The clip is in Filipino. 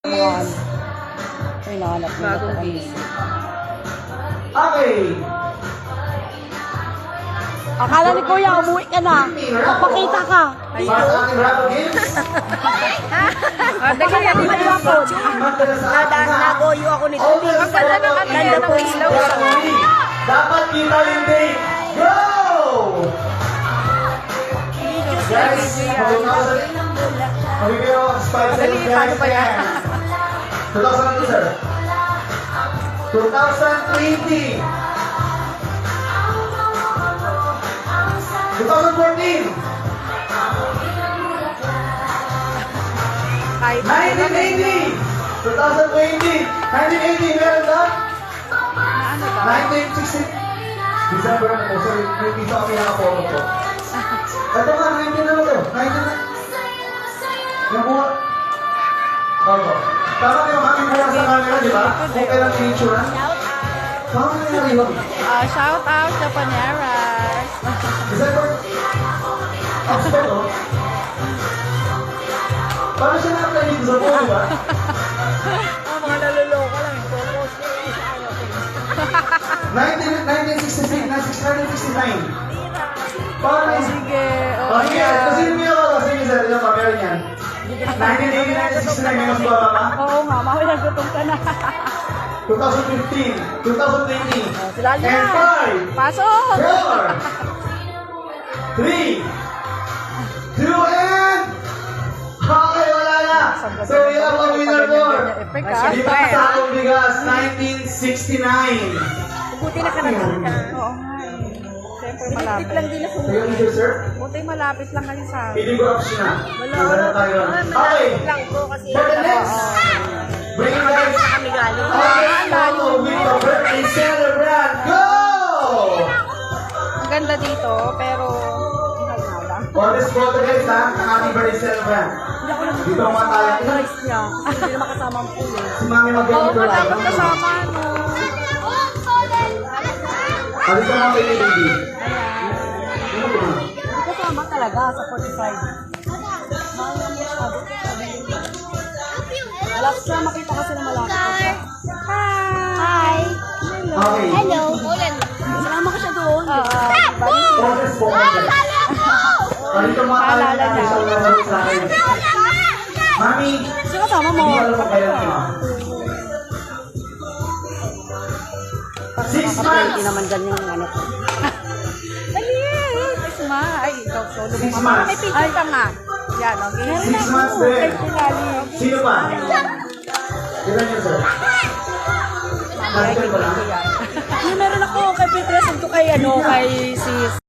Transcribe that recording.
Ay, nahanap mo na kami. Okay. Akala ni Kuya, umuwi ka na. Magpakita ka. Para sa ating raffle games, Dali yan, di ba yung phone? Nagoyo ako nito. all the Maganda na kami and yan the ng ilaw. three. Dapat kita yung date. Go! Guys, magbibigay ako ng 5 seconds paano ba yan? 2002, sir. 2020. 2014. Kahit 1980. 2020. 1980, meron na? ano ba? 1960. December na po, sir. May piso kami nakapono po. Ito nga, 19 na mo to. 19 na. Yung buha. Opo. Tama kayo, mami mo sa camera, di ba? Kung kailang picture na. Tama kayo na yun. Shout out sa Paneras. December. Oxford, oh. Paano siya na-apply dito sa buho, di ba? Mga naluloko lang. Focus. 1966, 1969. Paano yun? Sige. Sige, kasi yung mga ako, sige sir, yung camera niyan. 1989, 1969, may mas baba pa? Oo nga, mami, nagutom ka na. 2015, 2020, Sila and na. 5, Pasok. 4, 3, 2, and... Okay, wala na. So, we have a winner for Limang Sakong Bigas, 1969. Buti na ka na. Oo nga. Siyempre malapit. lang din ako. Kayo dito, sir? Buti malapit lang kayo sa amin. Pili ko option na. Wala tayo. Okay, lang po kasi. for the next, bring it guys. Kami galing. Okay, follow with the birthday celebrant. Go! Ang ganda dito, pero On this photo guys, ha? Ang ating birthday celebrant. Dito ang mga tayo. Nice niya. Hindi na makasama ang pool eh. Si Mami oo, mag-ganito lang. dapat kasama, no? Dito ang mga baby. Hindi kasama talaga sa 45. Malapit siya, makita kasi na malapit ka siya. Hi! Okay. Hello! Kasama ka siya doon. Poses po. Dito ang mga tayo na sa laro sa akin. Mami, Sino kasama mo? hindi alam mo kayo niyo. 6 months. Hindi naman ganyan yung ano ko. Dali! Isma! Ay, ikaw solo. 6 months. May picture ka nga. Yan, okay? 6 months din. Sino pa? Ilan yun, sir? Nandun ba lang? Meron ako kay Peter, ko kay ano, kay sis.